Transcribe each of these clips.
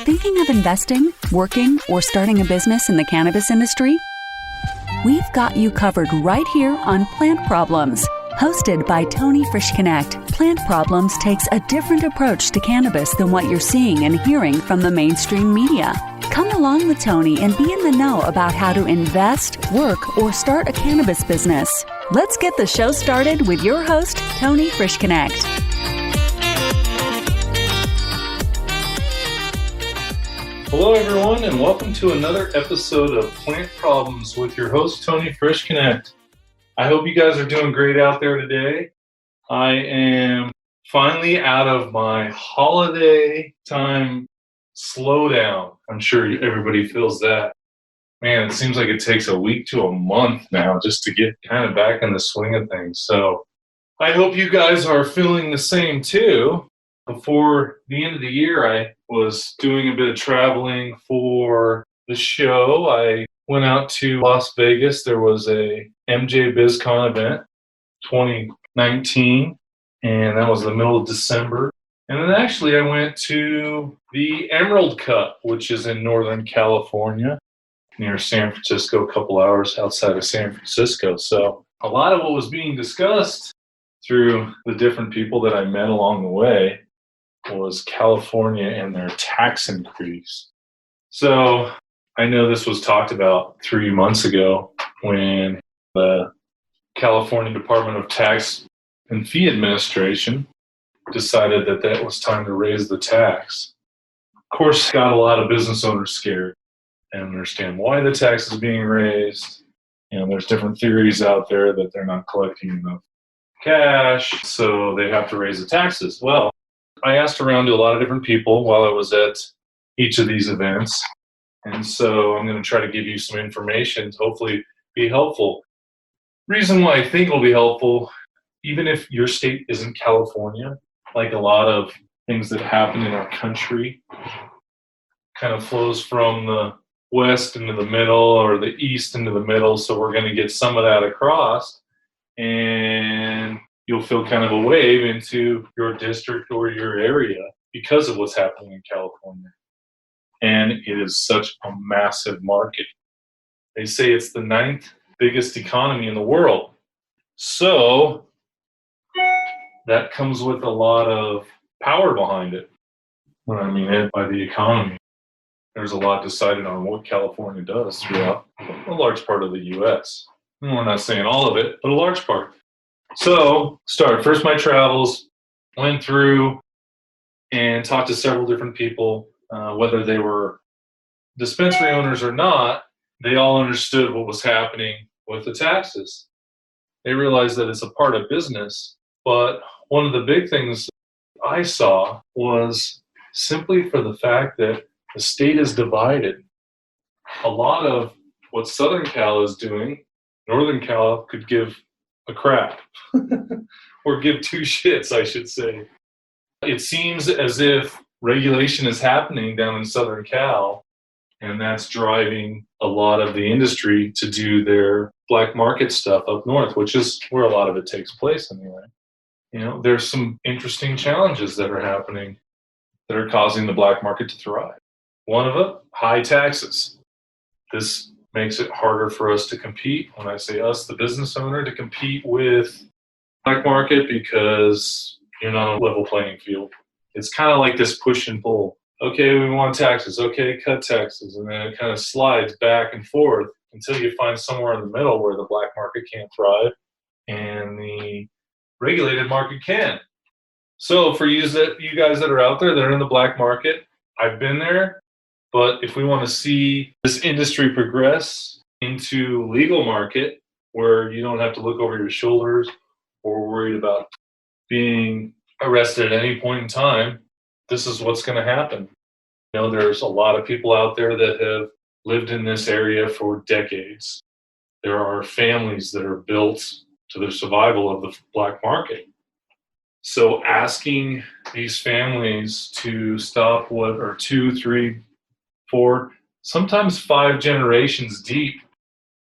Thinking of investing, working, or starting a business in the cannabis industry? We've got you covered right here on Plant Problems. Hosted by Tony Frischknecht, Plant Problems takes a different approach to cannabis than what you're seeing and hearing from the mainstream media. Come along with Tony and be in the know about how to invest, work, or start a cannabis business. Let's get the show started with your host, Tony Frischknecht. Hello, everyone, and welcome to another episode of Plant Problems with your host, Tony Frischknecht. I hope you guys are doing great out there today. I am finally out of my holiday time slowdown. I'm sure everybody feels that. Man, it seems like it takes a week to a month now just to get kind of back in the swing of things. So I hope you guys are feeling the same too. Before the end of the year, I was doing a bit of traveling for the show. I went out to Las Vegas. There was a MJBizCon event, 2019, and that was the middle of December. And then actually I went to the Emerald Cup, which is in Northern California, near San Francisco, a couple hours outside of San Francisco. So a lot of what was being discussed through the different people that I met along the way was California and their tax increase. So I know this was talked about 3 months ago when the California Department of Tax and Fee Administration decided that it was time to raise the tax. Of course, got a lot of business owners scared and understand why the tax is being raised. You know, there's different theories out there that they're not collecting enough cash, so they have to raise the taxes. Well, I asked around to a lot of different people while I was at each of these events. And so I'm going to try to give you some information to hopefully be helpful. Reason why I think it'll be helpful, even if your state isn't California, like a lot of things that happen in our country, kind of flows from the west into the middle or the east into the middle. So we're going to get some of that across, and you'll feel kind of a wave into your district or your area because of what's happening in California. And it is such a massive market. They say it's the 9th biggest economy in the world. So that comes with a lot of power behind it. What I mean by the economy, there's a lot decided on what California does throughout a large part of the U.S. And we're not saying all of it, but a large part. So, first my travels, went through and talked to several different people, whether they were dispensary owners or not. They all understood what was happening with the taxes. They realized that it's a part of business, but one of the big things I saw was simply for the fact that the state is divided. A lot of what Southern Cal is doing, Northern Cal could give a crap or give two shits, I should say. It seems as if regulation is happening down in Southern Cal, and that's driving a lot of the industry to do their black market stuff up north, which is where a lot of it takes place anyway. You know, there's some interesting challenges that are happening that are causing the black market to thrive. One of them, high taxes. This makes it harder for us to compete. When I say us, the business owner, to compete with black market because you're not on a level playing field. It's kind of like this push and pull. Okay, we want taxes. Okay, cut taxes. And then it kind of slides back and forth until you find somewhere in the middle where the black market can't thrive and the regulated market can. So for you guys that are out there that are in the black market, I've been there. But if we want to see this industry progress into legal market where you don't have to look over your shoulders or worried about being arrested at any point in time, this is what's going to happen. You know, there's a lot of people out there that have lived in this area for decades. There are families that are built to the survival of the black market. So asking these families to stop what are 2, 3, 4, sometimes 5 generations deep.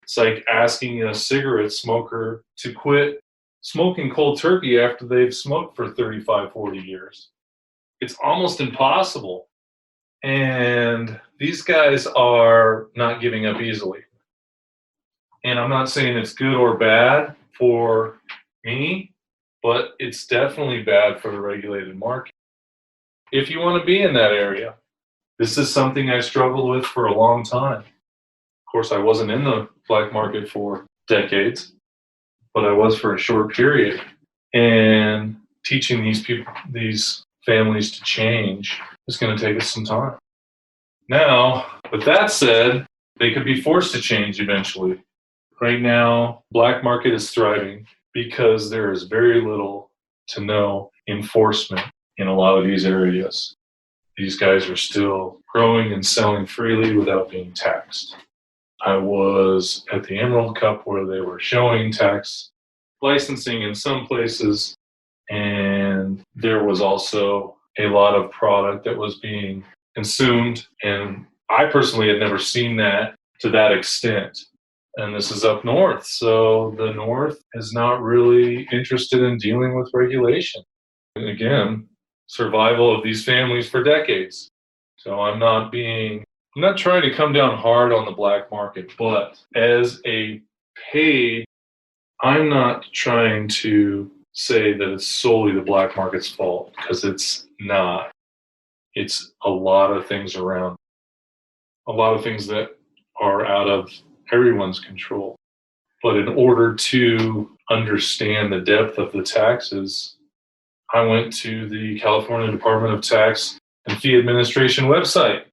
It's like asking a cigarette smoker to quit smoking cold turkey after they've smoked for 35, 40 years. It's almost impossible. And these guys are not giving up easily. And I'm not saying it's good or bad for me, but it's definitely bad for the regulated market. If you want to be in that area, this is something I struggled with for a long time. Of course, I wasn't in the black market for decades, but I was for a short period. And teaching these people, these families to change is going to take us some time. Now, with that said, they could be forced to change eventually. Right now, black market is thriving because there is very little to no enforcement in a lot of these areas. These guys are still growing and selling freely without being taxed. I was at the Emerald Cup where they were showing tax licensing in some places, and there was also a lot of product that was being consumed, and I personally had never seen that to that extent. And this is up north, so the north is not really interested in dealing with regulation. And again, survival of these families for decades. So I'm not trying to come down hard on the black market, but as a paid, I'm not trying to say that it's solely the black market's fault, because it's not. It's a lot of things around, a lot of things that are out of everyone's control. But in order to understand the depth of the taxes, I went to the California Department of Tax and Fee Administration website.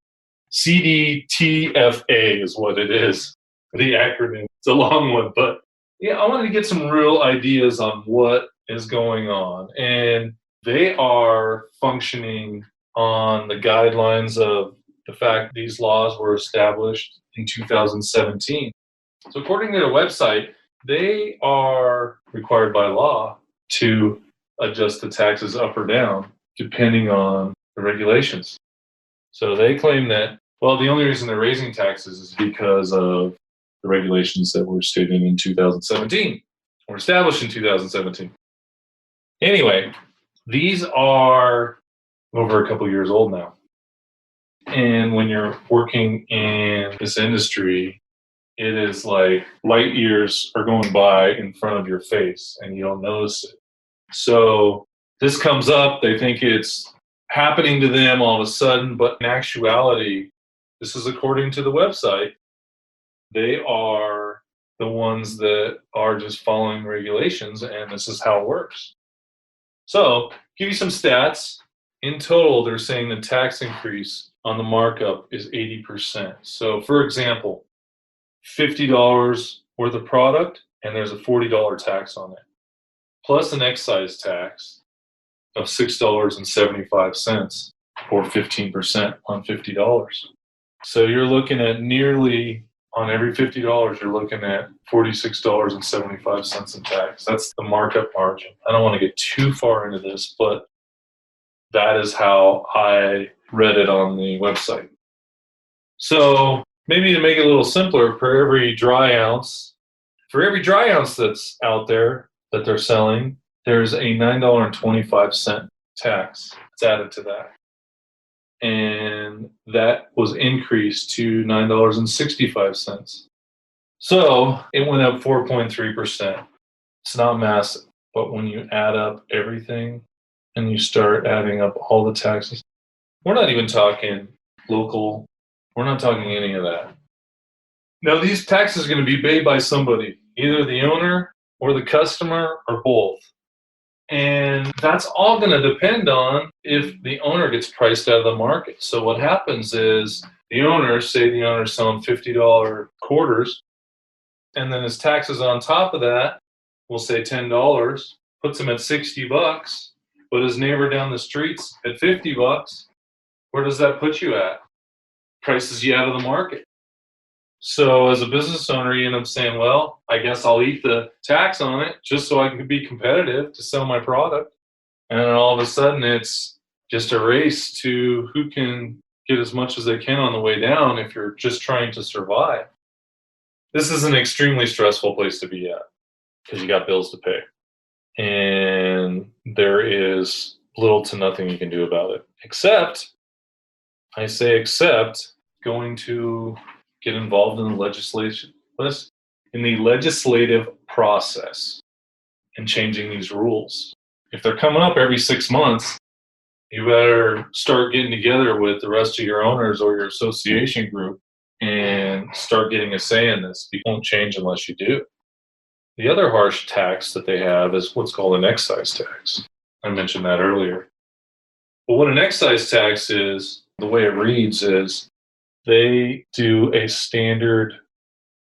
CDTFA is what it is, the acronym. It's a long one, but yeah, I wanted to get some real ideas on what is going on. And they are functioning on the guidelines of the fact these laws were established in 2017. So according to their website, they are required by law to adjust the taxes up or down depending on the regulations. So they claim that, well, the only reason they're raising taxes is because of the regulations that were stated in 2017, or established in 2017. Anyway, these are over a couple years old now. And when you're working in this industry, it is like light years are going by in front of your face and you don't notice it. So this comes up, they think it's happening to them all of a sudden, but in actuality, this is according to the website, they are the ones that are just following regulations, and this is how it works. So, give you some stats. In total, they're saying the tax increase on the markup is 80%. So, for example, $50 worth of product, and there's a $40 tax on it, plus an excise tax of $6.75, or 15% on $50. So you're looking at nearly, on every $50, you're looking at $46.75 in tax. That's the markup margin. I don't want to get too far into this, but that is how I read it on the website. So maybe to make it a little simpler, for every dry ounce that's out there that they're selling, there's a $9.25 tax that's added to that. And that was increased to $9.65. So it went up 4.3%. It's not massive, but when you add up everything and you start adding up all the taxes, we're not even talking local, we're not talking any of that. Now, these taxes are going to be paid by somebody, either the owner or the customer or both. And that's all going to depend on if the owner gets priced out of the market. So what happens is the owner's selling $50 quarters, and then his taxes on top of that, we'll say $10, puts him at $60, but his neighbor down the street's at $50. Where does that put you at? Prices you out of the market. So as a business owner, you end up saying, well, I guess I'll eat the tax on it just so I can be competitive to sell my product. And then all of a sudden, it's just a race to who can get as much as they can on the way down if you're just trying to survive. This is an extremely stressful place to be at because you got bills to pay. And there is little to nothing you can do about it, except I say except going to get involved in the legislative process and changing these rules. If they're coming up every 6 months, you better start getting together with the rest of your owners or your association group and start getting a say in this. It won't change unless you do. The other harsh tax that they have is what's called an excise tax. I mentioned that earlier. But what an excise tax is, the way it reads is they do a standard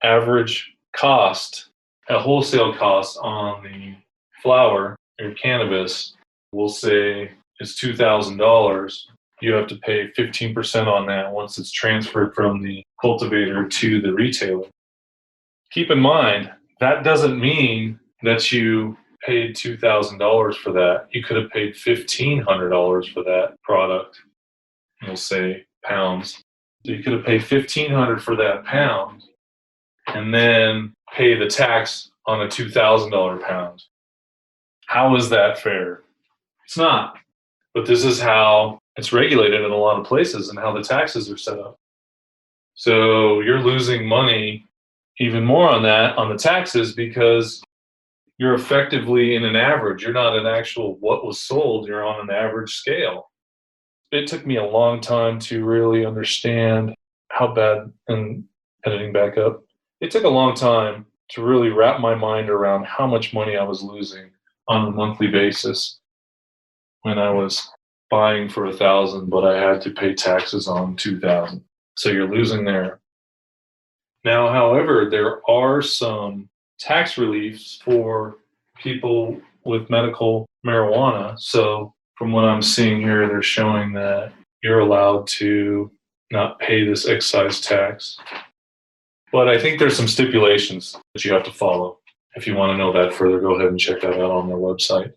average cost, a wholesale cost on the flower or cannabis, we'll say is $2,000. You have to pay 15% on that once it's transferred from the cultivator to the retailer. Keep in mind, that doesn't mean that you paid $2,000 for that. You could have paid $1,500 for that product. We'll say pounds. So you could have paid $1,500 for that pound and then pay the tax on a $2,000 pound. How is that fair? It's not. But this is how it's regulated in a lot of places and how the taxes are set up. So you're losing money even more on that, on the taxes, because you're effectively in an average. You're not an actual what was sold. You're on an average scale. It took me a long time to really understand how bad, and editing back up, it took a long time to really wrap my mind around how much money I was losing on a monthly basis when I was buying for $1,000, but I had to pay taxes on $2,000. So you're losing there. Now, however, there are some tax reliefs for people with medical marijuana. So from what I'm seeing here, they're showing that you're allowed to not pay this excise tax. But I think there's some stipulations that you have to follow. If you want to know that further, go ahead and check that out on their website.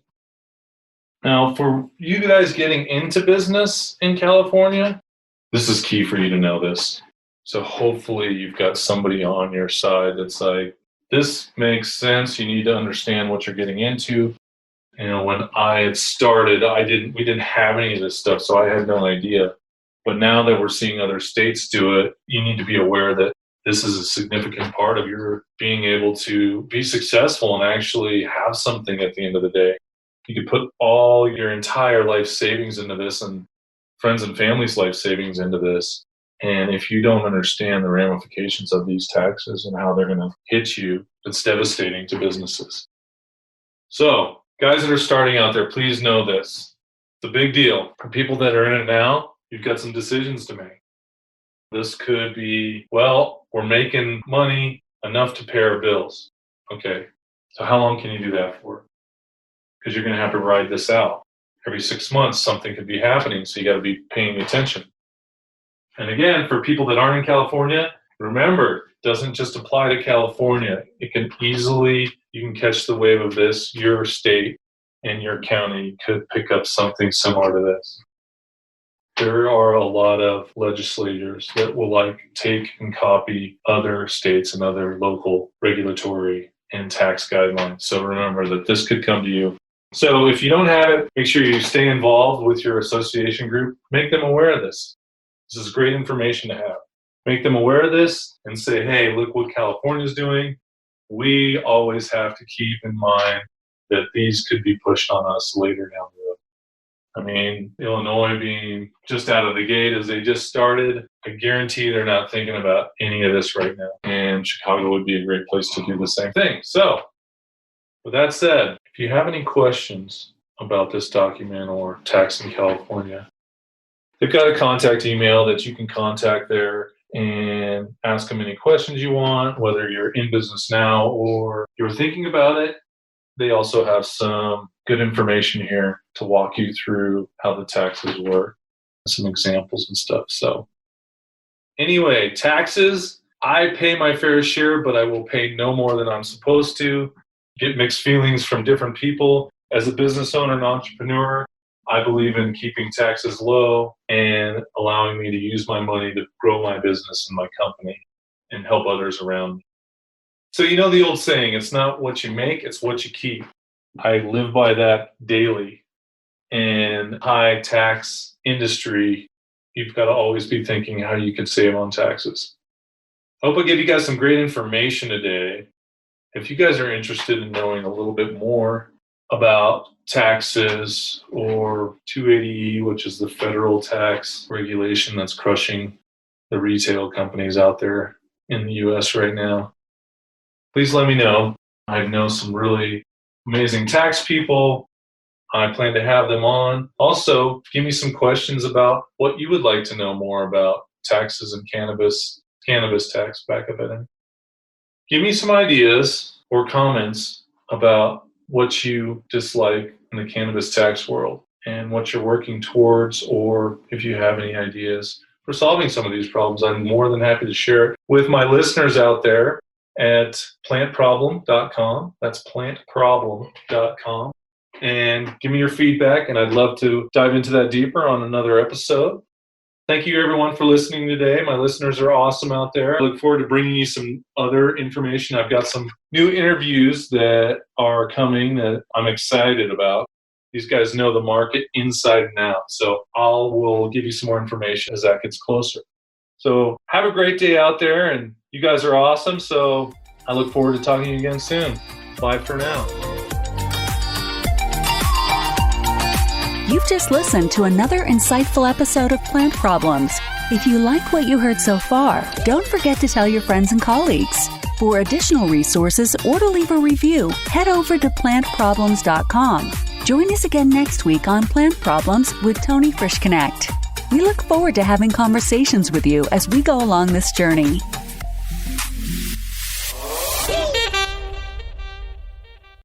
Now, for you guys getting into business in California, this is key for you to know this. So hopefully you've got somebody on your side that's like, this makes sense. You need to understand what you're getting into. You know, when I had started, we didn't have any of this stuff, so I had no idea. But now that we're seeing other states do it, you need to be aware that this is a significant part of your being able to be successful and actually have something at the end of the day. You could put all your entire life savings into this and friends and family's life savings into this. And if you don't understand the ramifications of these taxes and how they're going to hit you, it's devastating to businesses. So, guys that are starting out there, please know this. It's a big deal. For people that are in it now, you've got some decisions to make. This could be, well, we're making money enough to pay our bills. Okay, so how long can you do that for? Because you're going to have to ride this out. Every 6 months, something could be happening, so you got to be paying attention. And again, for people that aren't in California, remember, it doesn't just apply to California. It can easily, you can catch the wave of this. Your state and your county could pick up something similar to this. There are a lot of legislators that will take and copy other states and other local regulatory and tax guidelines. So remember that this could come to you. So if you don't have it, make sure you stay involved with your association group. Make them aware of this. This is great information to have. Make them aware of this and say, hey, look what California's doing. We always have to keep in mind that these could be pushed on us later down the road. I mean, Illinois being just out of the gate as they just started, I guarantee they're not thinking about any of this right now. And Chicago would be a great place to do the same thing. So, with that said, if you have any questions about this document or tax in California, they've got a contact email that you can contact there and ask them any questions you want, whether you're in business now or you're thinking about it. They also have some good information here to walk you through how the taxes work, some examples and stuff. So anyway, taxes, I pay my fair share, but I will pay no more than I'm supposed to. Get mixed feelings from different people. As a business owner and entrepreneur, I believe in keeping taxes low and allowing me to use my money to grow my business and my company and help others around me. So you know the old saying, it's not what you make, it's what you keep. I live by that daily. And high tax industry you've got to always be thinking how you can save on taxes. I hope I gave you guys some great information today. If you guys are interested in knowing a little bit more about taxes or 280E, which is the federal tax regulation that's crushing the retail companies out there in the US right now, please let me know. I know some really amazing tax people. I plan to have them on. Also, give me some questions about what you would like to know more about taxes and cannabis tax back up at it. Give me some ideas or comments about what you dislike in the cannabis tax world and what you're working towards, or if you have any ideas for solving some of these problems. I'm more than happy to share it with my listeners out there at plantproblem.com. That's plantproblem.com. And give me your feedback, and I'd love to dive into that deeper on another episode. Thank you, everyone, for listening today. My listeners are awesome out there. I look forward to bringing you some other information. I've got some new interviews that are coming that I'm excited about. These guys know the market inside and out. So will give you some more information as that gets closer. So have a great day out there, and you guys are awesome. So I look forward to talking to you again soon. Bye for now. You've just listened to another insightful episode of Plant Problems. If you like what you heard so far, don't forget to tell your friends and colleagues. For additional resources or to leave a review, head over to plantproblems.com. Join us again next week on Plant Problems with Tony Frischknecht. We look forward to having conversations with you as we go along this journey.